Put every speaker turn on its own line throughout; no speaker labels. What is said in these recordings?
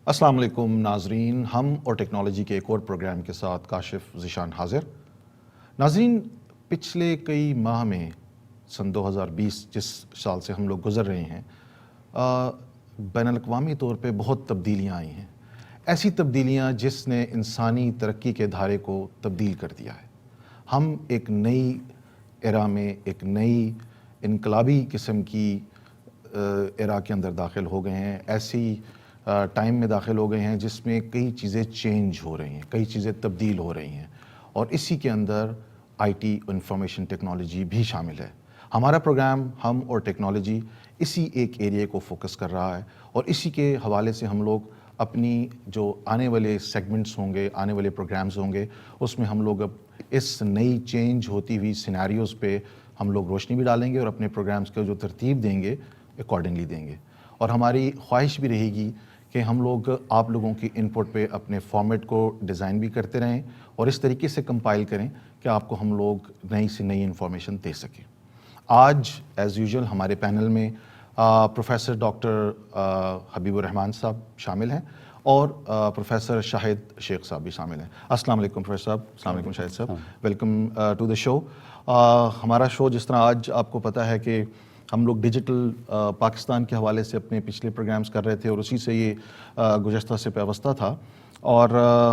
السلام علیکم ناظرین، ہم اور ٹیکنالوجی کے ایک اور پروگرام کے ساتھ کاشف ذیشان حاضر۔ ناظرین، پچھلے کئی ماہ میں سن 2020 جس سال سے ہم لوگ گزر رہے ہیں، بین الاقوامی طور پہ بہت تبدیلیاں آئی ہیں، ایسی تبدیلیاں جس نے انسانی ترقی کے دھارے کو تبدیل کر دیا ہے۔ ہم ایک نئی ایرا میں، ایک نئی انقلابی قسم کی ایرا کے اندر داخل ہو گئے ہیں، ایسی ٹائم میں داخل ہو گئے ہیں جس میں کئی چیزیں چینج ہو رہی ہیں، کئی چیزیں تبدیل ہو رہی ہیں، اور اسی کے اندر آئی ٹی انفارمیشن ٹیکنالوجی بھی شامل ہے۔ ہمارا پروگرام ہم اور ٹیکنالوجی اسی ایک ایریے کو فوکس کر رہا ہے، اور اسی کے حوالے سے ہم لوگ اپنی جو آنے والے سیگمنٹس ہوں گے، آنے والے پروگرامز ہوں گے، اس میں ہم لوگ اب اس نئی چینج ہوتی ہوئی سینیریوز پہ ہم لوگ روشنی بھی ڈالیں گے، اور اپنے پروگرامز کو جو ترتیب دیں گے اکارڈنگلی دیں گے۔ اور ہماری خواہش بھی رہے گی کہ ہم لوگ آپ لوگوں کی انپٹ پہ اپنے فارمیٹ کو ڈیزائن بھی کرتے رہیں، اور اس طریقے سے کمپائل کریں کہ آپ کو ہم لوگ نئی سے نئی انفارمیشن دے سکیں۔ آج ایز یوزول ہمارے پینل میں پروفیسر ڈاکٹر حبیب الرحمان صاحب شامل ہیں، اور پروفیسر شاہد شیخ صاحب بھی شامل ہیں۔ السلام علیکم پروفیسر صاحب۔ السلام علیکم شاہد صاحب، ویلکم ٹو دا شو۔ ہمارا شو جس طرح آج آپ کو پتہ ہے کہ ہم لوگ ڈیجیٹل پاکستان کے حوالے سے اپنے پچھلے پروگرامز کر رہے تھے، اور اسی سے یہ گزشتہ سے پیوستہ تھا، اور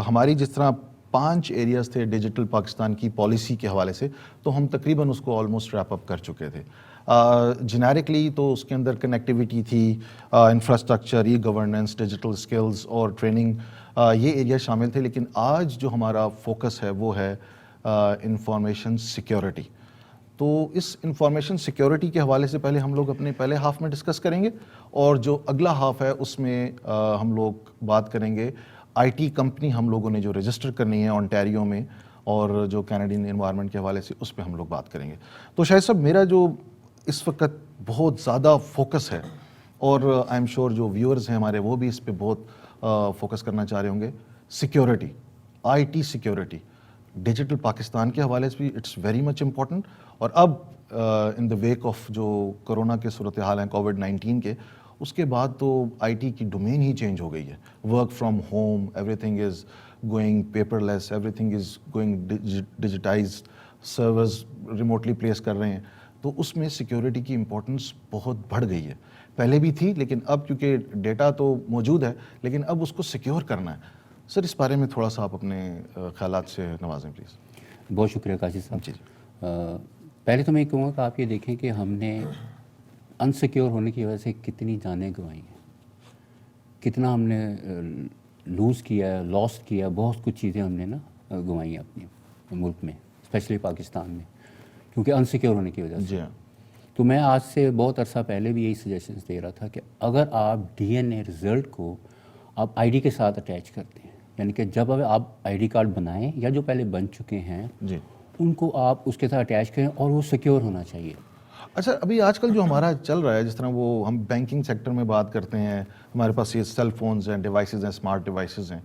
ہماری جس طرح 5 ایریاز تھے ڈیجیٹل پاکستان کی پالیسی کے حوالے سے، تو ہم تقریباً اس کو آلموسٹ ریپ اپ کر چکے تھے۔ جنیرکلی تو اس کے اندر کنیکٹیویٹی تھی، infrastructure, e governance, digital skills اور ٹریننگ، یہ ایریا شامل تھے، لیکن آج جو ہمارا فوکس ہے وہ ہے انفارمیشن سیکیورٹی۔ تو اس انفارمیشن سیکیورٹی کے حوالے سے پہلے ہم لوگ اپنے پہلے ہاف میں ڈسکس کریں گے، اور جو اگلا ہاف ہے اس میں ہم لوگ بات کریں گے آئی ٹی کمپنی ہم لوگوں نے جو رجسٹر کرنی ہے اونٹیریو میں، اور جو کینیڈین انوائرمنٹ کے حوالے سے اس پہ ہم لوگ بات کریں گے۔ تو شاہد صاحب، میرا جو اس وقت بہت زیادہ فوکس ہے، اور آئی ایم شیور جو ویورز ہیں ہمارے وہ بھی اس پہ بہت فوکس کرنا چاہ رہے ہوں گے، security, I T security digital Pakistan کے حوالے سے بھی اٹس ویری مچ امپورٹنٹ۔ اور اب ان دا ویک آف جو کرونا کے صورتحال ہیں کووڈ-19 کے، اس کے بعد تو آئی ٹی کی ڈومین ہی چینج ہو گئی ہے۔ Work from home, every thing is going paper less, every thing is going digitised, servers remotely place کر رہے ہیں، تو اس میں سیکیورٹی کی امپورٹنس بہت بڑھ گئی ہے۔ پہلے بھی تھی، لیکن اب کیونکہ ڈیٹا تو موجود ہے، لیکن اب اس کو سیکیور کرنا ہے۔ سر، اس بارے میں تھوڑا سا آپ اپنے خیالات سے نوازیں پلیز۔
بہت شکریہ کاشف صاحب۔
جی
پہلے تو میں یہ کہوں گا کہ آپ یہ دیکھیں کہ ہم نے انسیکیور ہونے کی وجہ سے کتنی جانیں گنوائی ہیں، کتنا ہم نے لوز کیا ہے، لاسٹ کیا ہے، بہت کچھ چیزیں ہم نے نا گنوائی ہیں اپنے ملک میں، اسپیشلی پاکستان میں، کیونکہ انسیکیور ہونے کی وجہ سے۔
جی ہاں۔
تو میں آج سے بہت عرصہ پہلے بھی یہی سجیشنز دے رہا تھا کہ اگر آپ ڈی این اے رزلٹ کو آپ آئی ڈی کے ساتھ اٹیچ کرتے ہیں، یعنی کہ جب آپ آئی ڈی کارڈ بنائیں یا جو پہلے بن چکے ہیں
جی،
ان کو آپ اس کے ساتھ اٹیچ کریں، اور وہ سیکیور ہونا چاہیے۔
اچھا، ابھی آج کل جو ہمارا چل رہا ہے، جس طرح وہ ہم بینکنگ سیکٹر میں بات کرتے ہیں، ہمارے پاس یہ سیل فونز ہیں، ڈیوائسز ہیں، اسمارٹ ڈیوائسز ہیں،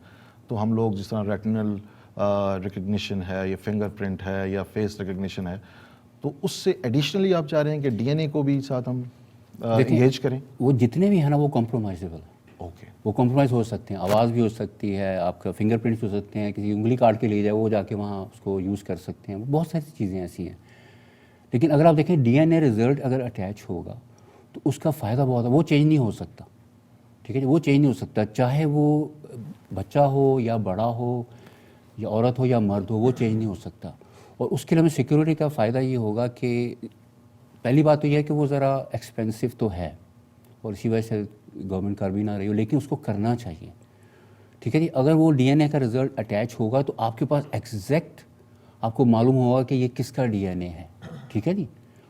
تو ہم لوگ جس طرح ریٹنل ریکگنیشن ہے، یا فنگر پرنٹ ہے، یا فیس ریکگنیشن ہے، تو اس سے ایڈیشنلی آپ چاہ رہے ہیں کہ ڈی این اے کو بھی ساتھ ہم انگیج کریں؟
وہ جتنے بھی ہیں نا وہ کمپرومائزیبل ہیں،
اوکے،
وہ کمپرومائز ہو سکتے ہیں، آواز بھی ہو سکتی ہے، آپ کا فنگر پرنٹس ہو سکتے ہیں، کسی انگلی کاٹ کے لے جائے وہ جا کے وہاں اس کو یوز کر سکتے ہیں، بہت ساری چیزیں ایسی ہیں۔ لیکن اگر آپ دیکھیں ڈی این اے رزلٹ اگر اٹیچ ہوگا تو اس کا فائدہ بہت ہے، وہ چینج نہیں ہو سکتا، ٹھیک ہے جی، وہ چینج نہیں ہو سکتا، چاہے وہ بچہ ہو یا بڑا ہو یا عورت ہو یا مرد ہو، وہ چینج نہیں ہو سکتا۔ اور اس کے لیے ہمیں سیکیورٹی کا فائدہ یہ ہوگا کہ پہلی بات تو یہ ہے کہ وہ ذرا ایکسپینسو تو ہے، اور اسی وجہ سے گورنمنٹ کر بھی نہ رہی ہو، لیکن اس کو کرنا چاہیے، ٹھیک ہے جی۔ اگر وہ ڈی این اے کا رزلٹ اٹیچ ہوگا تو آپ کے پاس ایگزیکٹ آپ کو معلوم ہوگا کہ یہ کس کا ڈی این اے ہے، ٹھیک ہے جی۔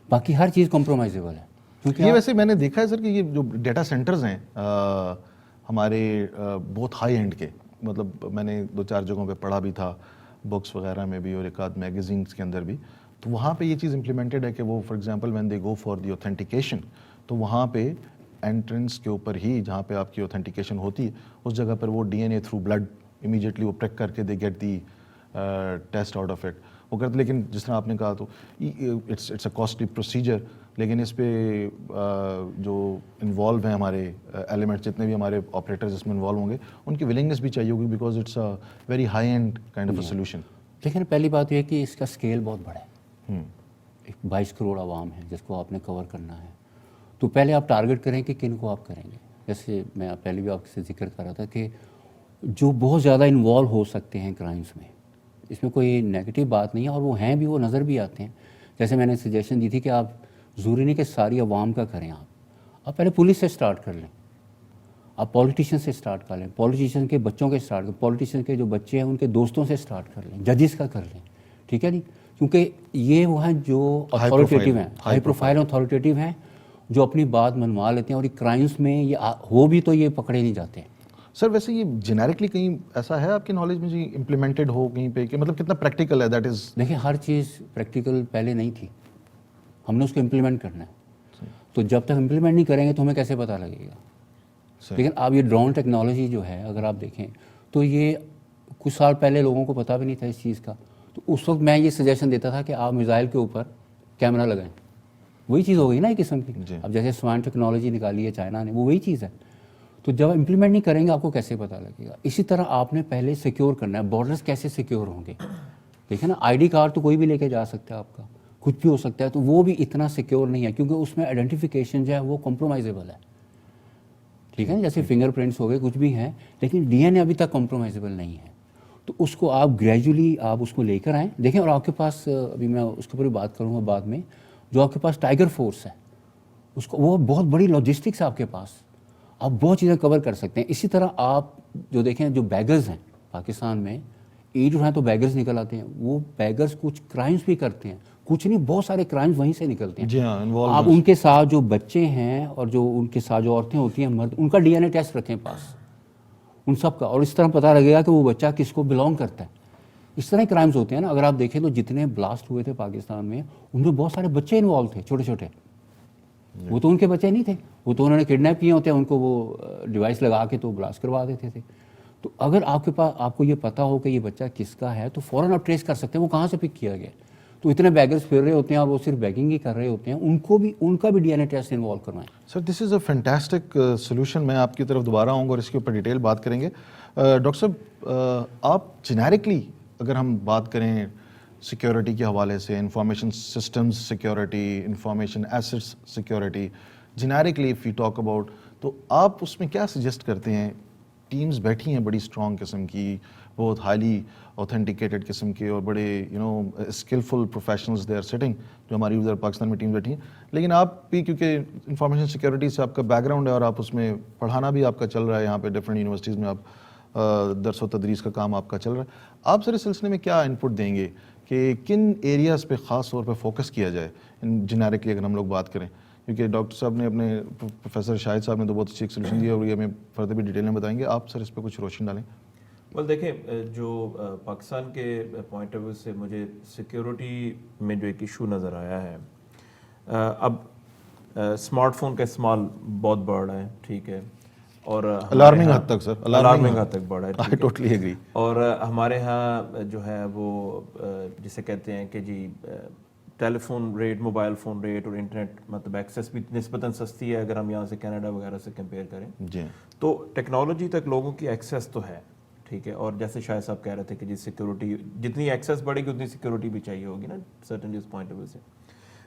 باقی ہر چیز کمپرومائزیبل ہے، کیونکہ
یہ ویسے میں نے دیکھا ہے سر کہ یہ جو ڈیٹا سینٹرز ہیں ہمارے بہت ہائی اینڈ کے، مطلب میں نے 2-4 جگہوں پہ پڑھا بھی تھا، بکس وغیرہ میں بھی اور ایک آدھ میگزینس کے اندر بھی، تو وہاں پہ یہ چیز امپلیمنٹڈ ہے کہ وہ for example when they go for the authentication, تو وہاں پہ انٹرنس کے اوپر ہی جہاں پہ آپ کی اوتھینٹیکیشن ہوتی ہے اس جگہ پر وہ D N A through blood immediately وہ پریک کر کے they get the test out of it وہ کرتے۔ لیکن جس طرح آپ نے کہا تو اٹس اے کاسٹلی پروسیجر، لیکن اس پہ جو انوالو ہیں ہمارے ایلیمنٹس جتنے بھی ہمارے آپریٹرز اس میں انوالو ہوں گے ان کی ولنگنیس بھی چاہیے ہوگی because it's a very high end kind of a solution.
لیکن پہلی بات یہ ہے کہ اس کا اسکیل بہت بڑا ہے. 22 کروڑ عوام ہے جس کو آپ نے کور کرنا ہے. تو پہلے آپ ٹارگٹ کریں کہ کن کو آپ کریں گے. جیسے میں پہلے بھی آپ سے ذکر کر رہا تھا کہ جو بہت زیادہ انوالو ہو سکتے ہیں کرائمس میں, اس میں کوئی نیگیٹو بات نہیں ہے, اور وہ ہیں بھی, وہ نظر بھی آتے ہیں. جیسے میں نے سجیشن دی تھی کہ آپ ضروری نہیں کہ ساری عوام کا کریں, آپ پہلے پولیس سے سٹارٹ کر لیں, آپ پولیٹیشین سے سٹارٹ کر لیں, پولیٹیشین کے بچوں کے سٹارٹ کریں, پولیٹیشین کے جو بچے ہیں ان کے دوستوں سے سٹارٹ کر لیں, ججز کا کر لیں, ٹھیک ہے جی. کیونکہ یہ وہ ہیں جو اتھارٹیٹیو ہیں, ہائی پروفائل اتھارٹیٹیو ہیں, جو اپنی بات منوا لیتے ہیں, اور یہ کرائمس میں یہ ہو بھی تو یہ پکڑے نہیں جاتے ہیں.
سر ویسے یہ جنیرکلی کہیں ایسا ہے آپ کی نالج میں جی امپلیمنٹڈ ہو کہیں پہ کہ مطلب کتنا پریکٹیکل ہے دیٹ از؟
دیکھیں ہر چیز پریکٹیکل پہلے نہیں تھی, ہم نے اس کو امپلیمنٹ کرنا ہے. تو جب تک امپلیمنٹ نہیں کریں گے تو ہمیں کیسے پتہ لگے گا. لیکن اب یہ ڈرون ٹیکنالوجی جو ہے اگر آپ دیکھیں تو یہ کچھ سال پہلے لوگوں کو پتہ بھی نہیں تھا اس چیز کا. تو اس وقت میں یہ سجیشن دیتا تھا کہ آپ میزائل کے اوپر کیمرہ لگائیں, وہی چیز ہو گئی نا ایک قسم کی. اب جیسے سوان ٹیکنالوجی نکالی ہے چائنا نے, وہ وہی چیز ہے. تو جب امپلیمنٹ نہیں کریں گے آپ کو کیسے پتہ لگے گا. اسی طرح آپ نے پہلے سیکیور کرنا ہے. بارڈرز کیسے سیکیور ہوں گے, دیکھیں نا, آئی ڈی کارڈ تو کوئی بھی لے کے جا سکتا ہے آپ کا, کچھ بھی ہو سکتا ہے. تو وہ بھی اتنا سیکیور نہیں ہے کیونکہ اس میں آئیڈینٹیفیکیشن جو ہے وہ کمپرومائزیبل ہے, ٹھیک ہے. جیسے فنگر پرنٹس ہو گئے, کچھ بھی ہیں, لیکن ڈی این اے ابھی تک کمپرومائزیبل نہیں ہے. تو اس کو آپ گریجولی آپ اس کو لے کر آئیں. دیکھیں, اور آپ کے پاس ابھی میں اس کے اوپر بھی بات کروں گا بعد میں, جو آپ کے پاس ٹائیگر فورس ہے اس کو, وہ بہت بڑی لاجسٹکس ہے آپ کے پاس, آپ بہت چیزیں کور کر سکتے ہیں. اسی طرح آپ جو دیکھیں جو بیگرز ہیں پاکستان میں, عید اٹھائیں تو بیگرز نکل آتے ہیں. وہ بیگرز کچھ کرائمس بھی کرتے ہیں, کچھ نہیں, بہت سارے کرائمس وہیں سے نکلتے ہیں.
جی ہاں,
آپ ان کے ساتھ جو بچے ہیں اور جو ان کے ساتھ جو عورتیں ہوتی ہیں, مرد, ان کا ڈی این اے ٹیسٹ رکھیں پاس, ان سب کا, اور اس طرح پتہ لگے گا کہ وہ بچہ کس کو بلانگ کرتا ہے. اس طرح کرائمس ہوتے ہیں نا. اگر آپ دیکھیں تو جتنے بلاسٹ ہوئے تھے پاکستان میں, ان میں بہت سارے بچے انوالو تھے, چھوٹے چھوٹے. وہ تو ان کے بچے نہیں تھے, وہ تو انہوں نے کڈنیپ کیے ہوتے ہیں, ان کو وہ ڈیوائس لگا کے تو بلاسٹ کروا دیتے تھے. تو اگر آپ کے پاس, آپ کو یہ پتہ ہو کہ یہ بچہ کس کا ہے, تو فوراً آپ ٹریس کر سکتے ہیں وہ کہاں سے پک کیا گیا. تو اتنے بیگرز پھر رہے ہوتے ہیں اور وہ صرف بیگنگ ہی کر رہے ہوتے ہیں, ان کو بھی, ان کا بھی D N A test involve کروائیں.
Sir this is a fantastic solution. میں آپ کی طرف دوبارہ آؤں گا اور اس کے اوپر ڈیٹیل بات کریں گے. ڈاکٹر صاحب, آپ جنیرکلی اگر ہم بات کریں سیکیورٹی کے حوالے سے, information systems security, information assets security, generically if you talk about, تو آپ اس میں کیا سجیسٹ کرتے ہیں؟ ٹیمز بیٹھی ہیں بڑی اسٹرانگ قسم کی, بہت ہائیلی اوتھینٹیکیٹڈ قسم کے, اور بڑے skilful professionals they are sitting, جو ہماری ادھر پاکستان میں ٹیمز بیٹھی ہیں. لیکن آپ بھی کیونکہ انفارمیشن سیکیورٹی سے آپ کا بیک گراؤنڈ ہے اور آپ اس میں پڑھانا بھی آپ کا چل رہا ہے, یہاں پہ ڈفرینٹ یونیورسٹیز میں آپ درس و تدریس کا کام آپ کا چل رہا ہے, آپ سر اس سلسلے میں کیا انپٹ دیں گے کہ کن ایریاز پہ خاص طور پہ فوکس کیا جائے جنیرکلی اگر ہم لوگ بات کریں؟ کیونکہ ڈاکٹر صاحب نے اپنے, پروفیسر شاہد صاحب نے تو بہت اچھی ایک سولوشن دیا اور یہ ہمیں فردر بھی ڈیٹیل میں بتائیں گے. آپ سر اس پہ کچھ روشنی ڈالیں.
دیکھیں, جو پاکستان کے پوائنٹ آف ویو سے مجھے سیکیورٹی میں جو ایک ایشو نظر آیا ہے, اب اسمارٹ فون کا استعمال بہت بڑھ رہا ہے, ٹھیک ہے, اور
الارمنگ حد تک سر,
الارمنگ حد تک بڑھ رہا ہے,
I totally agree.
اور ہمارے ہاں جو ہے وہ جسے کہتے ہیں کہ جی telephone rate, mobile phone rate اور انٹرنیٹ مطلب ایکسیس بھی نسبتاً سستی ہے اگر ہم یہاں سے کینیڈا وغیرہ سے کمپیئر کریں.
جی,
تو ٹیکنالوجی تک لوگوں کی ایکسیس تو ہے, ٹھیک ہے, اور جیسے شاہد صاحب کہہ رہے تھے کہ جی سیکورٹی, جتنی ایکسیس بڑھے گی اتنی سیکورٹی بھی چاہیے ہوگی نا سرٹنلی اس پوائنٹ آف ویو سے.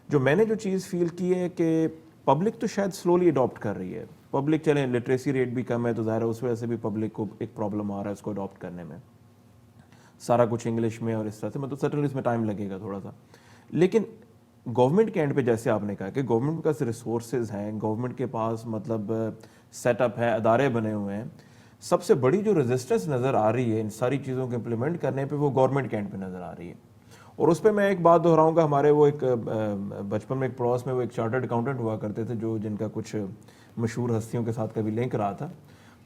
جو میں نے جو چیز فیل کی ہے کہ پبلک تو شاید سلولی اڈاپٹ کر رہی ہے. پبلک چلیں, لٹریسی ریٹ بھی کم ہے تو ظاہر ہے اس وجہ سے بھی پبلک کو ایک پرابلم آ رہا ہے اس کو اڈاپٹ کرنے میں, سارا کچھ انگلش میں اور اس طرح سے, مطلب سرٹنلی اس میں ٹائم لگے گا تھوڑا سا. لیکن گورنمنٹ کے اینڈ پہ جیسے آپ نے کہا کہ گورنمنٹ کے پاس ریسورسز ہیں, گورنمنٹ کے پاس مطلب سیٹ اپ ہے, ادارے بنے ہوئے ہیں, سب سے بڑی جو ریزسٹنس نظر آ رہی ہے ان ساری چیزوں کو امپلیمنٹ کرنے پہ وہ گورنمنٹ کے اینڈ پہ نظر آ رہی ہے. اور اس پہ میں ایک بات دہراؤں گا, ہمارے وہ ایک بچپن میں ایک پڑوس میں وہ ایک چارٹرڈ اکاؤنٹنٹ ہوا کرتے تھے جو جن کا کچھ مشہور ہستیوں کے ساتھ کبھی لنک رہا تھا,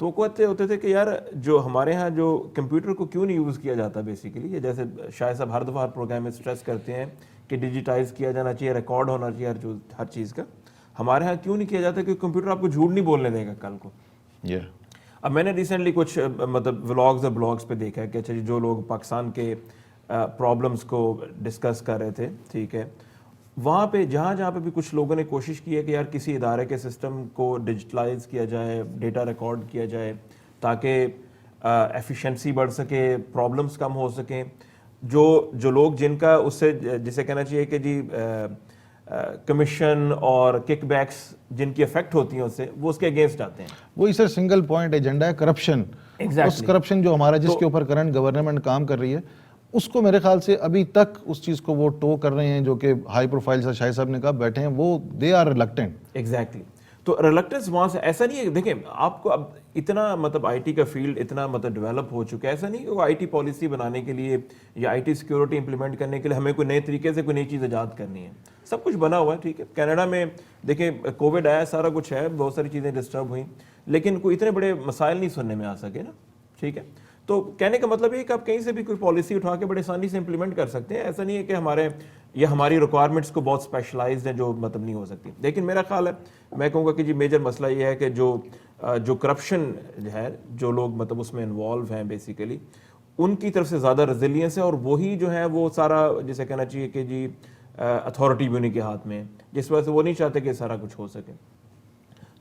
تو وہ کہتے ہوتے تھے کہ یار جو ہمارے ہاں جو کمپیوٹر کو کیوں نہیں یوز کیا جاتا بیسیکلی, یہ جیسے شاید صاحب ہر دفعہ ہر پروگرام میں اسٹریس کرتے ہیں کہ ڈیجیٹائز کیا جانا چاہیے, ریکارڈ ہونا چاہیے ہر چیز کا, ہمارے ہاں کیوں نہیں کیا جاتا کہ کمپیوٹر آپ کو جھوٹ نہیں بولنے دے گا کل کو. اب میں نے ریسنٹلی کچھ مطلب ولاگز اور بلاگز پہ دیکھا ہے کہ اچھا جی جو لوگ پاکستان کے پرابلمس کو ڈسکس کر رہے تھے, ٹھیک ہے, وہاں پہ جہاں پہ بھی کچھ لوگوں نے کوشش کی ہے کہ یار کسی ادارے کے سسٹم کو ڈیجیٹلائز کیا جائے, ڈیٹا ریکارڈ کیا جائے تاکہ ایفیشنسی بڑھ سکے, پرابلمس کم ہو سکیں, جو لوگ جن کا اس سے جسے کہنا چاہیے کہ جی کمیشن اور کک بیکس جن کی افیکٹ ہوتی ہیں اس سے, وہ اس کے اگینسٹ آتے ہیں.
وہی سر سنگل پوائنٹ ایجنڈا ہے کرپشن. اس کرپشن جو ہمارا جس کے اوپر کرنٹ گورنمنٹ کام کر رہی ہے, اس کو میرے خیال سے ابھی تک اس چیز کو وہ ٹو کر رہے ہیں, جو کہ ہائی پروفائل شاہد صاحب نے کہا بیٹھے ہیں, وہ دے آر ریلکٹنٹ.
ایگزیکٹلی. تو ریلکٹنس وہاں سے, ایسا نہیں ہے دیکھیں آپ کو اب اتنا مطلب آئی ٹی کا فیلڈ اتنا مطلب ڈیولپ ہو چکا ہے, ایسا نہیں کہ وہ آئی ٹی پالیسی بنانے کے لیے یا آئی ٹی سیکورٹی امپلیمنٹ کرنے کے لیے ہمیں کوئی نئے طریقے سے کوئی نئی چیز ایجاد کرنی ہے. سب کچھ بنا ہوا ہے, ٹھیک ہے. کینیڈا میں دیکھیں کووڈ آیا, سارا کچھ ہے, بہت ساری چیزیں ڈسٹرب ہوئیں, لیکن کوئی اتنے بڑے مسائل نہیں سننے میں آ سکے نا, ٹھیک ہے. تو کہنے کا مطلب یہ کہ آپ کہیں سے بھی کوئی پالیسی اٹھا کے بڑے آسانی سے امپلیمنٹ کر سکتے ہیں. ایسا نہیں ہے کہ ہماری ریکوائرمنٹس کو بہت اسپیشلائزڈ ہیں جو مطلب نہیں ہو سکتی. لیکن میرا خیال ہے, میں کہوں گا کہ جی میجر مسئلہ یہ ہے کہ جو کرپشن ہے, جو لوگ مطلب اس میں انوالو ہیں بیسیکلی, ان کی طرف سے زیادہ ریزیلینس ہے, اور وہی جو ہے وہ سارا جسے کہنا چاہیے کہ جی اتھارٹی بھی انہیں کے ہاتھ میں ہے, جس وجہ سے وہ نہیں چاہتے کہ سارا کچھ ہو سکے.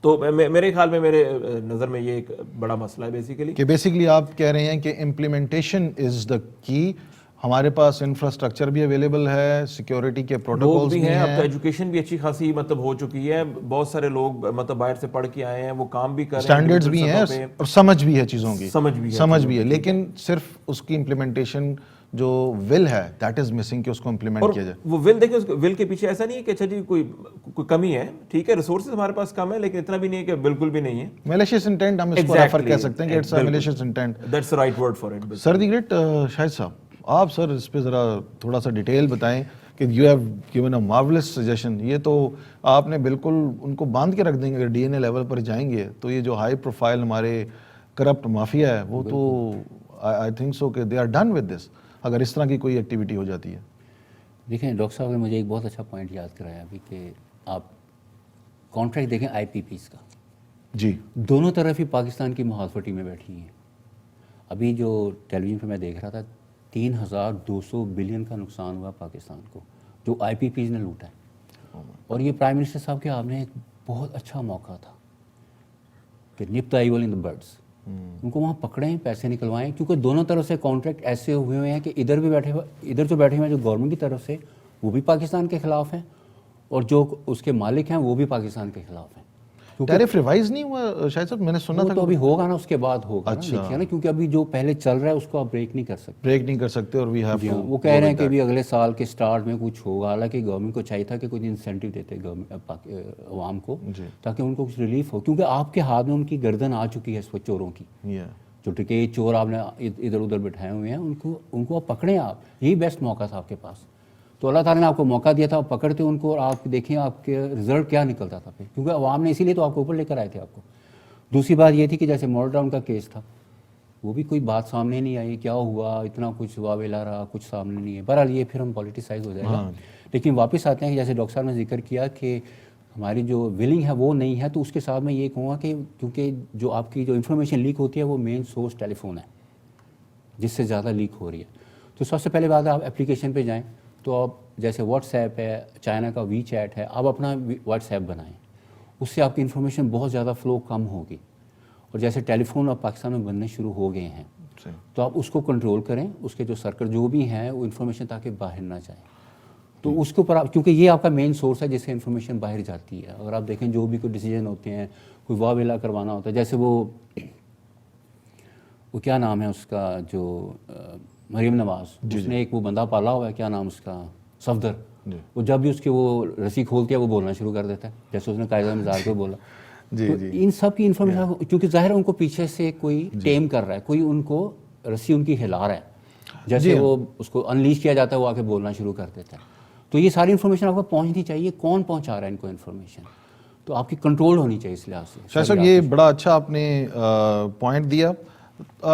تو میرے خیال میں, میرے نظر میں یہ ایک بڑا مسئلہ ہے بیسیکلی.
کہ بیسیکلی آپ کہہ رہے ہیں کہ امپلیمنٹیشن از دا کی. ہمارے پاس انفراسٹرکچر بھی اویلیبل ہے, سیکیورٹی کے پروٹوکولز بھی ہیں,
اب تو ایجوکیشن بھی اچھی خاصی مطلب ہو چکی ہے, بہت سارے لوگ مطلب باہر سے پڑھ کے آئے ہیں, وہ کام بھی کر رہے ہیں,
اسٹینڈرڈز بھی ہیں, اور سمجھ بھی ہے چیزوں کی,
سمجھ بھی ہے.
لیکن صرف اس کی امپلیمنٹیشن جو ول ہے دیٹ از مسنگ, کہ اس کو امپلیمنٹ کیا جائے.
وہ ول دیکھیں, اس ول کے پیچھے ایسا نہیں ہے کہ اچھا جی کوئی کمی ہے, ٹھیک ہے, ریسورسز ہمارے پاس کم ہے, لیکن اتنا بھی نہیں ہے کہ بالکل بھی نہیں ہے.
میلیشیس انٹینٹ ہم اس کو ریفر کہہ سکتے ہیں کہ it's a malicious intent.
That's right word for it.
Sir the great Shahid sahab, آپ سر اس پہ ذرا تھوڑا سا ڈیٹیل بتائیں کہ you have given a marvels suggestion. یہ تو آپ نے بالکل ان کو باندھ کے رکھ دیں گے. اگر ڈی این اے لیول پر جائیں گے تو یہ جو ہائی پروفائل ہمارے کرپٹ مافیا ہے, وہ تو آئی تھنک سو کہ they are done with this, اگر اس طرح کی کوئی ایکٹیویٹی ہو جاتی ہے.
دیکھیں ڈاکٹر صاحب نے مجھے ایک بہت اچھا پوائنٹ یاد کرایا ابھی کہ آپ کانٹریکٹ دیکھیں آئی پی پیز کا,
جی
دونوں طرف ہی پاکستان کی محافظتی میں بیٹھی ہیں. ابھی جو ٹیلی ویژن پہ میں دیکھ رہا تھا, 3200 بلین کا نقصان ہوا پاکستان کو, جو آئی پی پیز نے لوٹا ہے. اور یہ پرائم منسٹر صاحب کے آپ نے ایک بہت اچھا موقع تھا کہ نپ دا ایول ان دا برڈس, ان کو وہاں پکڑیں, پیسے نکلوائیں, کیونکہ دونوں طرف سے کانٹریکٹ ایسے ہوئے ہیں کہ ادھر جو بیٹھے ہوئے ہیں جو گورنمنٹ کی طرف سے, وہ بھی پاکستان کے خلاف ہیں, اور جو اس کے مالک ہیں وہ بھی پاکستان کے خلاف ہیں.
ٹیرف ریوائز نہیں ہوا شاید صاحب, میں نے سنا تھا
تو ابھی ہوگا نا, اس کے بعد ہوگا نا, کیونکہ ابھی جو پہلے چل رہا ہے اس کو آپ بریک نہیں کر سکتے,
اور وی ہیو ٹو,
وہ کہہ رہے ہیں کہ ابھی اگلے سال کے سٹارٹ میں کچھ ہوگا. حالانکہ گورنمنٹ کو چاہیے تھا کہ کچھ انسینٹیو دیتے عوام کو, تاکہ ان کو کچھ ریلیف ہو, کیونکہ آپ کے ہاتھ میں ان کی گردن آ چکی ہے اس وقت چوروں کی. جو ٹکیٹ چور آپ نے ادھر ادھر بٹھائے ہوئے ہیں, ان کو آپ پکڑیں. آپ یہی بیسٹ موقع تھا آپ کے پاس, تو اللہ تعالیٰ نے آپ کو موقع دیا تھا, پکڑتے ان کو, اور آپ دیکھیں آپ کے رزلٹ کیا نکلتا تھا پھر, کیونکہ عوام نے اسی لیے تو آپ کو اوپر لے کر آئے تھے آپ کو. دوسری بات یہ تھی کہ جیسے ماڈل ٹاؤن کا کیس تھا, وہ بھی کوئی بات سامنے نہیں آئی, کیا ہوا, اتنا کچھ واویلا رہا, کچھ سامنے نہیں ہے. بہرحال یہ پھر ہم پولیٹیسائز ہو جائے گا. لیکن واپس آتے ہیں کہ جیسے ڈاکٹر صاحب نے ذکر کیا کہ ہماری جو ولنگ ہے وہ نہیں ہے, تو اس کے ساتھ میں یہ کہوں گا کہ کیونکہ جو آپ کی جو انفارمیشن لیک ہوتی ہے وہ مین سورس ٹیلی فون ہے جس سے زیادہ لیک ہو رہی ہے. تو سب سے پہلے بات ہے, آپ اپلیکیشن پہ جائیں تو آپ جیسے واٹس ایپ ہے, چائنا کا وی چیٹ ہے, آپ اپنا واٹس ایپ بنائیں, اس سے آپ کی انفارمیشن بہت زیادہ فلو کم ہوگی. اور جیسے ٹیلی فون اب پاکستان میں بننے شروع ہو گئے ہیں, تو آپ اس کو کنٹرول کریں, اس کے جو سرکل جو بھی ہیں وہ انفارمیشن تاکہ باہر نہ جائیں. تو اس کے اوپر آپ, کیونکہ یہ آپ کا مین سورس ہے جس سے انفارمیشن باہر جاتی ہے. اگر آپ دیکھیں جو بھی کوئی ڈیسیجن ہوتے ہیں, کوئی واویلا کروانا ہوتا ہے, جیسے وہ کیا نام ہے اس کا, جو مریم نواز, جس نے ایک وہ بندہ پالا ہوا ہے, کیا نام اس کا, صفدر, وہ جب بھی اس کی وہ رسی کھولتی ہے وہ بولنا شروع کر دیتا ہے, جیسے اس نے قائدہ مزار کو بولا. تو ان سب کی انفارمیشن, کیونکہ ظاہر ان کو پیچھے سے کوئی ٹیم کر رہا ہے, کوئی ان کو رسی ان کی ہلا رہا ہے, جیسے وہ اس کو انلیش کیا جاتا ہے وہ آ کے بولنا شروع کر دیتا ہے. تو یہ ساری انفارمیشن آپ کو پہنچنی چاہیے, کون پہنچا رہا ہے ان کو انفارمیشن, تو آپ کی کنٹرول ہونی چاہیے. اس لحاظ سے
شاہ صاحب یہ بڑا اچھا آپ نے پوائنٹ دیا.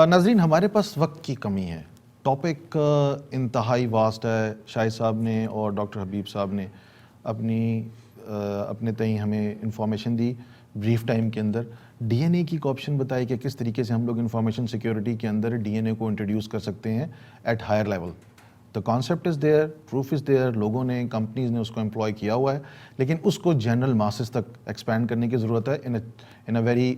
ناظرین, ہمارے پاس وقت کی کمی ہے, ٹاپک انتہائی واسٹ ہے. شاہد صاحب نے اور ڈاکٹر حبیب صاحب نے اپنے تئیں ہمیں انفارمیشن دی بریف ٹائم کے اندر. ڈی این اے کی ایک آپشن بتائی کہ کس طریقے سے ہم لوگ انفارمیشن سیکیورٹی کے اندر ڈی این اے کو انٹروڈیوس کر سکتے ہیں at higher level. The concept is there, proof is there, لوگوں نے, کمپنیز نے اس کو امپلائی کیا ہوا ہے, لیکن اس کو جنرل ماسز تک ایکسپینڈ کرنے کی ضرورت ہے ان اے ویری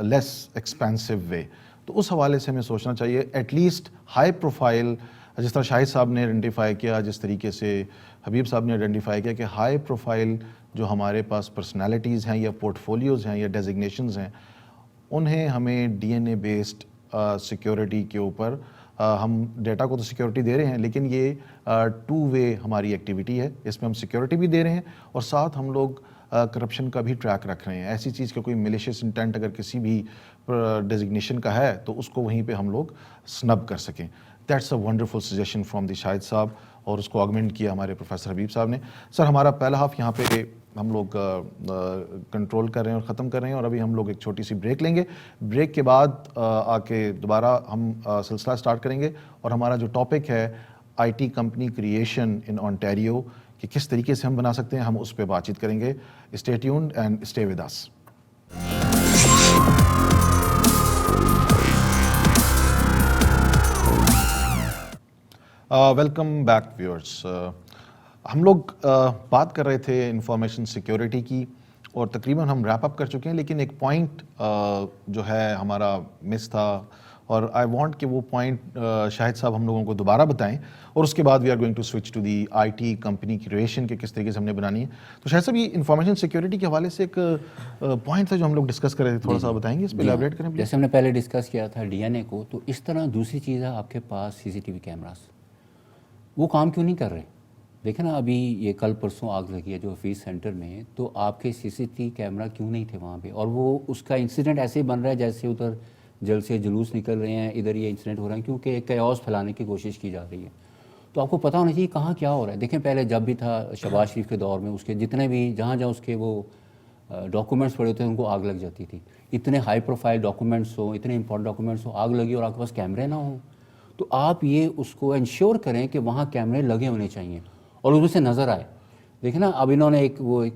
لیس ایکسپینسو وے. تو اس حوالے سے ہمیں سوچنا چاہیے ایٹ لیسٹ ہائی پروفائل, جس طرح شاہد صاحب نے آئیڈینٹیفائی کیا, جس طریقے سے حبیب صاحب نے آئیڈینٹیفائی کیا کہ ہائی پروفائل جو ہمارے پاس پرسنالٹیز ہیں یا پورٹ فولیوز ہیں یا ڈیزگنیشنز ہیں, انہیں ہمیں ڈی این اے بیسڈ سیکیورٹی کے اوپر, ہم ڈیٹا کو تو سیکیورٹی دے رہے ہیں لیکن یہ 2 وے ہماری ایکٹیویٹی ہے. اس میں ہم سیکیورٹی بھی دے رہے ہیں اور ساتھ ہم لوگ کرپشن کا بھی ٹریک رکھ رہے ہیں. ایسی چیز کا کوئی میلیشیس انٹینٹ اگر کسی بھی ڈیزگنیشن کا ہے تو اس کو وہیں پہ ہم لوگ سنب کر سکیں. That's a wonderful suggestion from the Shahid sahab, اور اس کو آگمنٹ کیا ہمارے پروفیسر حبیب صاحب نے. سر ہمارا پہلا ہاف یہاں پہ ہم لوگ کنٹرول کر رہے ہیں اور ختم کر رہے ہیں, اور ابھی ہم لوگ ایک چھوٹی سی بریک لیں گے. بریک کے بعد آ کے دوبارہ ہم سلسلہ سٹارٹ کریں گے, اور ہمارا جو ٹاپک ہے I T creation creation in Ontario, کہ کس طریقے سے ہم بنا سکتے ہیں, ہم اس پہ بات چیت کریں گے. Stay tuned and stay with us. Welcome back viewers. ہم لوگ بات کر رہے تھے انفارمیشن سیکیورٹی کی, اور تقریباً ہم ریپ اپ کر چکے ہیں, لیکن ایک پوائنٹ جو ہے ہمارا مس تھا, اور آئی وانٹ کہ وہ پوائنٹ شاہد صاحب ہم لوگوں کو دوبارہ بتائیں, اور اس کے بعد we are going to switch to the I T creation کریشن کے کس طریقے سے ہم نے بنانی ہے. تو شاہد صاحب یہ انفارمیشن سیکیورٹی کے حوالے سے ایک پوائنٹ تھا جو ہم لوگ ڈسکس کر رہے تھے, تھوڑا سا بتائیں گے اس پہ, ایلیبریٹ کریں پلیز.
جیسے ہم نے پہلے ڈسکس کیا تھا ڈی این اے کو, تو اس طرح دوسری چیز ہے آپ کے پاس سی سی ٹی وی کیمراز, وہ کام کیوں نہیں کر رہے؟ دیکھیں نا, ابھی یہ کل پرسوں آگ لگی ہے جو آفیس سینٹر میں, تو آپ کے سی سی ٹی وی کیمرہ کیوں نہیں تھے وہاں پہ؟ اور وہ اس کا انسیڈنٹ ایسے ہی بن رہا ہے جیسے ادھر جل سے جلوس نکل رہے ہیں, ادھر یہ انسیڈنٹ ہو رہا ہے کیونکہ ایک کیوس پھیلانے کی کوشش کی جا رہی ہے. تو آپ کو پتہ ہونا چاہیے کہاں کیا ہو رہا ہے. دیکھیں پہلے جب بھی تھا شہباز شریف کے دور میں, اس کے جتنے بھی جہاں اس کے وہ ڈاکومنٹس پڑے ہوتے ہیں ان کو آگ لگ جاتی تھی. اتنے ہائی پروفائل ڈاکومنٹس ہوں, اتنے امپورٹنٹ ڈاکومنٹس ہوں, آگ لگی اور آپ کے پاس کیمرے نہ ہوں, تو آپ یہ اس کو انشور کریں کہ وہاں کیمرے لگے ہونے چاہیے اور اس میں سے نظر آئے. دیکھیں نا, اب انہوں نے کوئی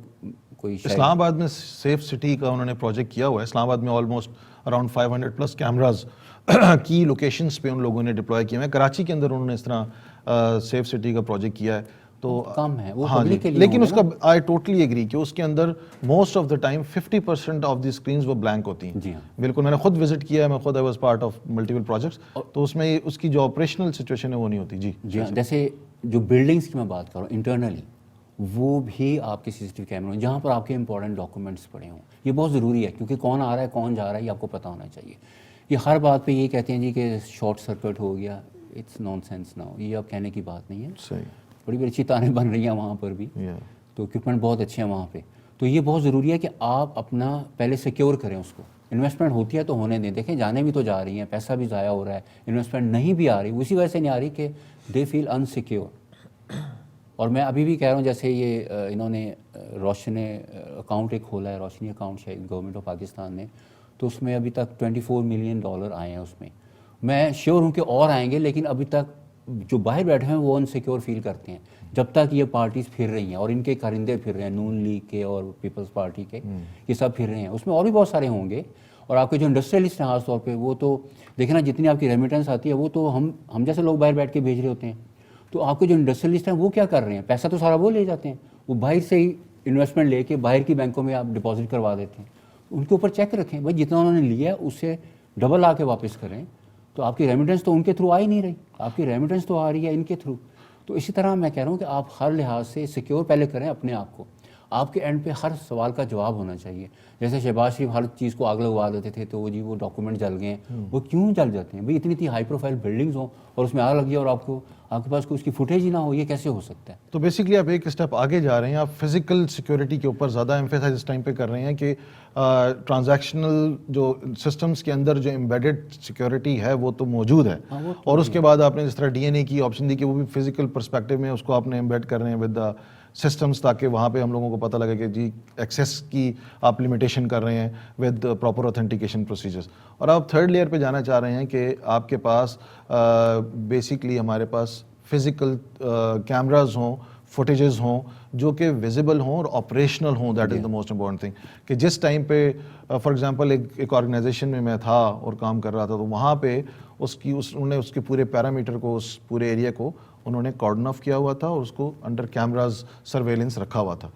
اسلام آباد میں سیف سٹی کا انہوں نے پروجیکٹ کیا ہوا ہے. اسلام آباد میں آلموسٹ اراؤنڈ 500+ کیمراز کی لوکیشنز پہ ان لوگوں نے ڈپلوائے کیے ہوئے ہیں. کراچی کے اندر انہوں نے اس طرح سیف سٹی کا پروجیکٹ کیا ہے. تو
کم ہے وہ
ہاں جی,
پبلک کے لیے,
لیکن اس کا آئی ٹوٹلی ایگری کہ اس کے اندر most of the time 50% of the screens وہ بلینک ہوتی ہیں.
جی ہاں
بالکل, میں نے خود وزٹ کیا ہے, میں خود I was part of multiple projects, تو اس میں اس کی جو آپریشنل سچویشن ہے وہ نہیں ہوتی.
جی ہاں, جیسے جو بلڈنگس کی میں بات کر رہا ہوں انٹرنلی, وہ بھی آپ کے سی سی ٹی وی کیمرے ہوں جہاں پر آپ کے امپورٹنٹ ڈاکومنٹس پڑے ہوں. یہ بہت ضروری ہے کیونکہ کون آ رہا ہے کون جا رہا ہے یہ آپ کو پتہ ہونا چاہیے. یہ ہر بات پہ یہ کہتے ہیں جی کہ شارٹ سرکٹ ہو گیا, اٹس نان سینس ناؤ, یہ آپ کہنے کی بات نہیں ہے.
صحیح,
بڑی بڑی اچھی تانیں بن رہی ہیں وہاں پر بھی, تو اکوپمنٹ بہت اچھے ہیں وہاں پہ. تو یہ بہت ضروری ہے کہ آپ اپنا پہلے سیکیور کریں اس کو. انویسٹمنٹ ہوتی ہے تو ہونے دیں, دیکھیں جانے بھی تو جا رہی ہیں, پیسہ بھی ضائع ہو رہا ہے, انویسٹمنٹ نہیں بھی آ رہی, اسی وجہ سے نہیں آ رہی کہ دے فیل انسیکیور. اور میں ابھی بھی کہہ رہا ہوں, جیسے یہ انہوں نے روشن اکاؤنٹ ایک کھولا ہے, روشنی اکاؤنٹ شاید گورنمنٹ آف پاکستان نے, تو اس میں ابھی تک $24 ملین آئے ہیں اس میں. میں شیور ہوں کہ اور آئیں گے, لیکن ابھی تک جو باہر بیٹھے ہیں وہ انسیکیور فیل کرتے ہیں جب تک یہ پارٹیز پھر رہی ہیں, اور ان کے کرندے پھر رہے ہیں, نون لیگ کے اور پیپلز پارٹی کے, یہ سب پھر رہے ہیں. اس میں اور بھی بہت سارے ہوں گے, اور آپ کے جو انڈسٹریلسٹ ہیں خاص طور پہ, وہ تو دیکھیں نا جتنی آپ کی ریمیٹنس آتی ہے وہ تو ہم جیسے لوگ باہر بیٹھ کے بھیج رہے ہوتے ہیں. تو آپ کے جو انڈسٹریلسٹ ہیں وہ کیا کر رہے ہیں, پیسہ تو سارا وہ لے جاتے ہیں, وہ باہر سے ہی انویسٹمنٹ لے کے باہر کی بینکوں میں آپ ڈپازٹ کروا دیتے ہیں. ان کے اوپر چیک رکھیں بھائی, جتنا انہوں نے لیا ہے اس سے ڈبل آ کے واپس کریں. تو آپ کی ریمیٹنس تو ان کے تھرو آ ہی نہیں رہی, آپ کی ریمیٹنس تو آ رہی ہے ان کے تھرو. تو اسی طرح میں کہہ رہا ہوں کہ آپ ہر لحاظ سے سیکیور پہلے کریں اپنے آپ کو. آپ کے اینڈ پہ ہر سوال کا جواب ہونا چاہیے. جیسے شہباز شریف ہر چیز کو آگ لگوا دیتے تھے, تو وہ ڈاکومنٹ جل گئے ہیں, وہ کیوں جل جاتے ہیں بھائی؟ اتنی ہائی پروفائل بلڈنگز ہوں اور اس میں آگ لگی اور آپ کے پاس کوئی اس کی فوٹیج ہی نہ ہو, یہ کیسے ہو سکتا ہے؟
تو بیسکلی آپ ایک اسٹیپ آگے جا رہے ہیں, آپ فزیکل سیکیورٹی کے اوپر زیادہ ایمفیسائز اس ٹائم پہ کر رہے ہیں کہ ٹرانزیکشنل جو سسٹمز کے اندر جو امبیڈڈ سیکیورٹی ہے وہ تو موجود ہے, اور اس کے بعد آپ نے جس طرح ڈی این اے کی آپشن دی کہ وہ بھی فزیکل پرسپیکٹو میں اس کو آپ نے امبیڈ کر رہے ہیں ود دا سسٹمز, تاکہ وہاں پہ ہم لوگوں کو پتہ لگے کہ جی ایکسیس کی آپ لمیٹیشن کر رہے ہیں ود پراپر اوتھینٹیکیشن پروسیجرز. اور آپ تھرڈ لیئر پہ جانا چاہ رہے ہیں کہ آپ کے پاس بیسکلی ہمارے پاس فزیکل کیمراز ہوں, فوٹیجز ہوں جو کہ ویزیبل ہوں اور آپریشنل ہوں. That is the most important thing. کہ جس ٹائم پہ فار ایگزامپل ایک آرگنائزیشن میں میں تھا اور کام کر رہا تھا, تو وہاں پہ انہوں نے اس کے پورے پیرامیٹر کو, اس پورے ایریا کو انہوں نے کارڈن آف کیا ہوا تھا اور اس کو انڈر کیمراز سرویلنس رکھا ہوا تھا.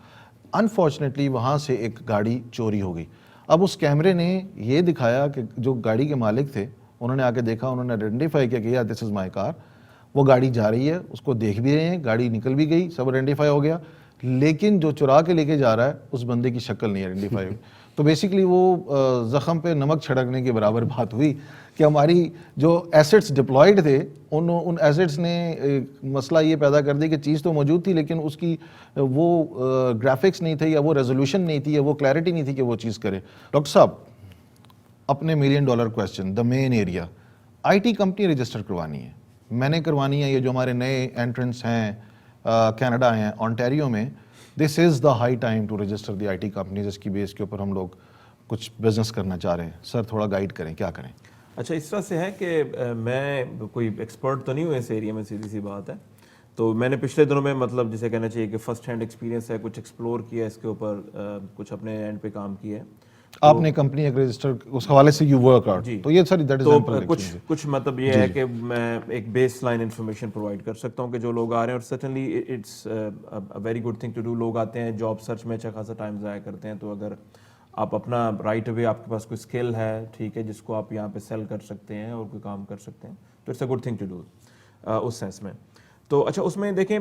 انفارچونیٹلی وہاں سے ایک گاڑی چوری ہو گئی. اب اس کیمرے نے یہ دکھایا کہ جو گاڑی کے مالک تھے انہوں نے آ کے دیکھا, انہوں نے آئیڈینٹیفائی کیا کہ یار دس از مائی کار. وہ گاڑی جا رہی ہے, اس کو دیکھ بھی رہے ہیں, گاڑی نکل بھی گئی, سب آئیڈینٹیفائی ہو گیا, لیکن جو چرا کے لے کے جا رہا ہے اس بندے کی شکل نہیں آئیڈینٹیفائی ہوئی. تو بیسیکلی وہ زخم پہ نمک چھڑکنے کے برابر بات ہوئی کہ ہماری جو ایسٹس ڈپلائڈ تھے ان ایسٹس نے مسئلہ یہ پیدا کر دیا کہ چیز تو موجود تھی لیکن اس کی وہ گرافکس نہیں تھے یا وہ ریزولوشن نہیں تھی یا وہ کلیئرٹی نہیں تھی کہ وہ چیز کرے. ڈاکٹر صاحب, اپنے $1 million question, the main area, I T company register کروانی ہے, میں نے کروانی ہے. یہ جو ہمارے نئے انٹرنٹس ہیں کینیڈا ہیں, آنٹیریو میں, this is the high time to register the I T company, جس کی بیس کے اوپر ہم لوگ کچھ بزنس کرنا چاہ رہے ہیں. سر تھوڑا گائیڈ کریں, کیا کریں؟
اچھا, اس طرح سے ہے کہ میں کوئی ایکسپرٹ تو نہیں ہوں اس ایریا میں, سیدھی سی بات ہے. تو میں نے پچھلے دنوں میں مطلب جسے کہنا چاہیے کہ فرسٹ ہینڈ ایکسپیرینس ہے, کچھ ایکسپلور کیا اس کے اوپر, کچھ اپنے اینڈ پہ کام کیا ہے.
آپ نے کمپنی ایک رجسٹر اس حوالے سے یو ورک آؤٹ, تو یہ سر دیٹ از
کچھ مطلب یہ ہے کہ میں ایک بیس لائن انفارمیشن پرووائڈ کر سکتا ہوں کہ جو لوگ آ رہے ہیں, اور certainly it's very good thing to do. لوگ آتے ہیں جاب سرچ میں اچھا خاصا ٹائم ضائع کرتے ہیں, تو اگر آپ اپنا رائٹ اوے آپ کے پاس کوئی اسکل ہے, ٹھیک ہے, جس کو آپ یہاں پہ سیل کر سکتے ہیں اور کوئی کام کر سکتے ہیں, تو it's a good thing to do اس سینس میں. تو اچھا, اس میں دیکھیں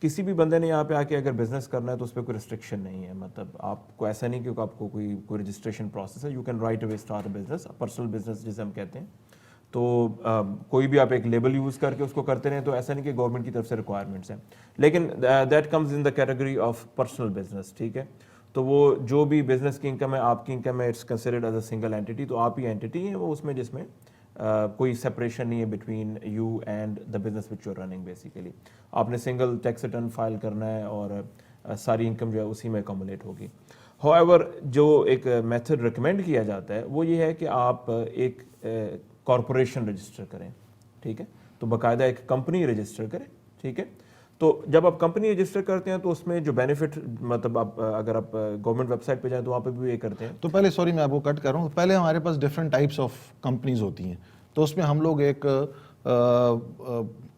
کسی بھی بندے نے یہاں پہ آ کے اگر بزنس کرنا ہے تو اس پہ کوئی ریسٹرکشن نہیں ہے. مطلب آپ کو ایسا نہیں کہ آپ کو کوئی رجسٹریشن پروسیس ہے, you can right away start a business, personal business جسے ہم کہتے ہیں. تو کوئی بھی آپ ایک لیبل یوز کر کے اس کو کرتے رہیں, تو ایسا نہیں کہ گورنمنٹ کی طرف سے ریکوائرمنٹس ہیں, لیکن that comes in the category of personal business, ٹھیک ہے. تو وہ جو بھی بزنس کی انکم ہے, آپ کی انکم ہے, it's considered as a single entity. تو آپ ہی اینٹی ہیں وہ اس میں, جس میں کوئی سپریشن نہیں ہے between you and the business which you are running. Basically آپ نے سنگل ٹیکس ریٹرن فائل کرنا ہے اور ساری انکم جو ہے اسی میں اکومولیٹ ہوگی. ہاؤ ایور جو ایک میتھڈ ریکمینڈ کیا جاتا ہے وہ یہ ہے کہ آپ ایک کارپوریشن رجسٹر کریں, ٹھیک ہے. تو باقاعدہ ایک کمپنی رجسٹر کریں, ٹھیک ہے. تو جب آپ کمپنی رجسٹر کرتے ہیں تو اس میں جو بینیفٹ, مطلب آپ اگر آپ گورنمنٹ ویب سائٹ پہ جائیں تو وہاں پہ بھی یہ کرتے ہیں.
تو پہلے سوری میں آپ کو کٹ کر رہا ہوں, پہلے ہمارے پاس ڈفرینٹ ٹائپس آف کمپنیز ہوتی ہیں, تو اس میں ہم لوگ ایک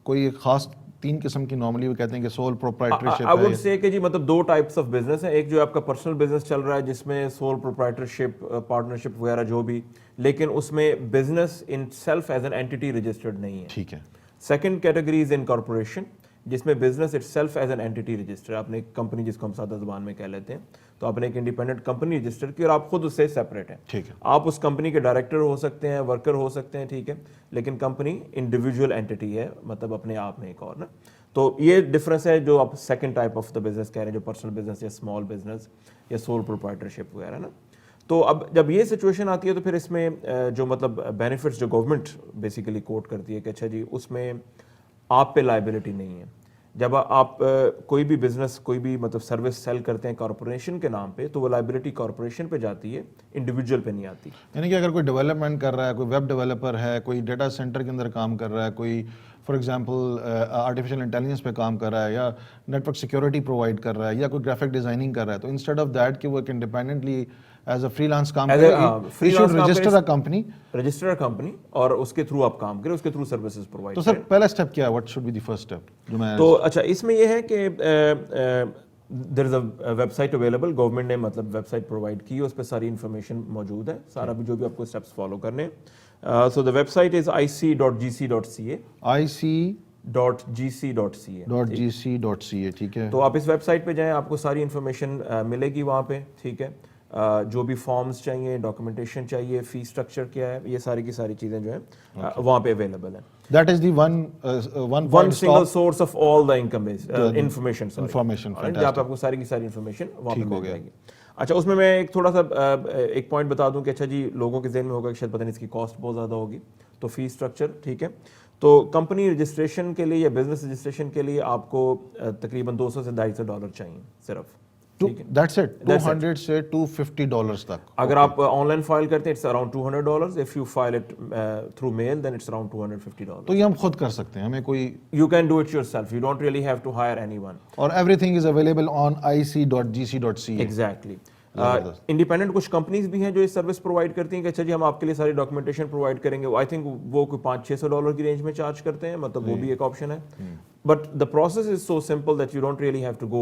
کوئی ایک خاص 3 قسم کی نارملی وہ کہتے ہیں کہ سول پروپرائٹرشپ ہے.
آئی وڈ سے کہ جی مطلب 2 ٹائپس آف بزنس ہیں. ایک جو آپ کا پرسنل بزنس چل رہا ہے جس میں سول پروپرائٹرشپ, پارٹنرشپ وغیرہ جو بھی, لیکن اس میں business in self as an entity registered نہیں ہے,
ٹھیک ہے.
Second category is in corporation, جس میں business it self as an entity register. آپ نے ایک کمپنی, جس کو ہم سادہ زبان میں کہہ لیتے ہیں, تو آپ نے ایک انڈیپینڈنٹ کمپنی رجسٹر کی اور آپ خود اس سے سیپریٹ ہیں,
ٹھیک ہے.
آپ اس کمپنی کے ڈائریکٹر ہو سکتے ہیں, ورکر ہو سکتے ہیں, ٹھیک ہے, لیکن کمپنی انڈیویجول اینٹی ہے, مطلب اپنے آپ میں ایک اور نا. تو یہ ڈفرینس ہے جو آپ second type of the business کہہ رہے ہیں, جو پرسنل بزنس یا اسمال بزنس یا سول پروپرائٹرشپ وغیرہ نا. تو اب جب یہ سچویشن آتی ہے تو پھر اس میں جو مطلب بینیفٹس جو گورنمنٹ بیسیکلی کوٹ کرتی ہے کہ اچھا جی اس میں آپ پہ لائبلٹی نہیں ہے. جب آپ کوئی بھی بزنس, کوئی بھی مطلب سروس سیل کرتے ہیں کارپوریشن کے نام پہ, تو وہ لائبلٹی کارپوریشن پہ جاتی ہے, انڈیویجول پہ نہیں آتی.
یعنی کہ اگر کوئی ڈیولپمنٹ کر رہا ہے, کوئی ویب ڈیولپر ہے, کوئی ڈیٹا سینٹر کے اندر کام کر رہا ہے, کوئی فار ایگزامپل آرٹیفیشیل انٹیلیجنس پہ کام کر رہا ہے, یا نیٹ ورک سیکورٹی پرووائڈ کر رہا ہے, یا کوئی گرافک ڈیزائننگ کر رہا ہے, تو انسٹیڈ آف دیٹ کہ وہ ایک independently as a freelance کام کرے, register a company,
register a company, اور اس کے تھرو آپ کام کریں, اس کے تھرو سروسز پرووائڈ
تو سر پہلا اسٹیپ کیا ہے, what should be the first step جو میں.
تو اچھا, اس میں یہ ہے کہ there is a website available, government نے مطلب ویب سائٹ پرووائڈ کی, اس پہ ساری انفارمیشن موجود ہے, سارا بھی جو بھی آپ کو اسٹیپس فالو کرنے ہیں. سو the web site is ic.gc.ca,
ic.gc.ca, ٹھیک ہے.
تو آپ اس ویب سائٹ پہ جائیں, آپ کو ساری انفارمیشن ملے گی وہاں پہ, ٹھیک ہے. جو بھی فارمز چاہیے, ڈاکومنٹیشن چاہیے, فی اسٹرکچر کیا ہے, یہ ساری کی ساری چیزیں جو ہیں وہاں پہ اویلیبل ہیں.
That is the one
single source of all the income based information.
جہاں
پہ آپ کو ساری کی ساری انفارمیشن وہاں پہ مل جائے گی. اچھا, اس میں میں ایک تھوڑا سا ایک پوائنٹ بتا دوں کہ اچھا جی لوگوں کے ذہن میں ہوگا کہ شاید پتہ نہیں اس کی کاسٹ بہت زیادہ ہوگی. تو فی اسٹرکچر, ٹھیک ہے, تو کمپنی رجسٹریشن کے لیے یا بزنس رجسٹریشن کے لیے آپ کو تقریباً $200 سے $250 چاہیے صرف.
That's it, $200 سے $250 تک.
اگر آپ آن لائن فائل کرتے ہیں it's around $200. if you file it through mail then it's around $250.
تو یہ ہم خود کر سکتے ہیں, ہمیں کوئی,
you can do it yourself, you don't really have to hire anyone.
اور everything is available on ic.gc.ca.
Exactly. Independent کچھ کمپنیز بھی ہیں جو اس سروس پرووائڈ کرتی ہیں کہ اچھا جی ہم آپ کے لیے ساری ڈاکومنٹیشن پرووائڈ کریں گے. آئی تھنک وہ کوئی $500-600 کی رینج میں چارج کرتے ہیں, مطلب وہ بھی ایک آپشن ہے. But the process is so simple that you don't really have to go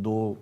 2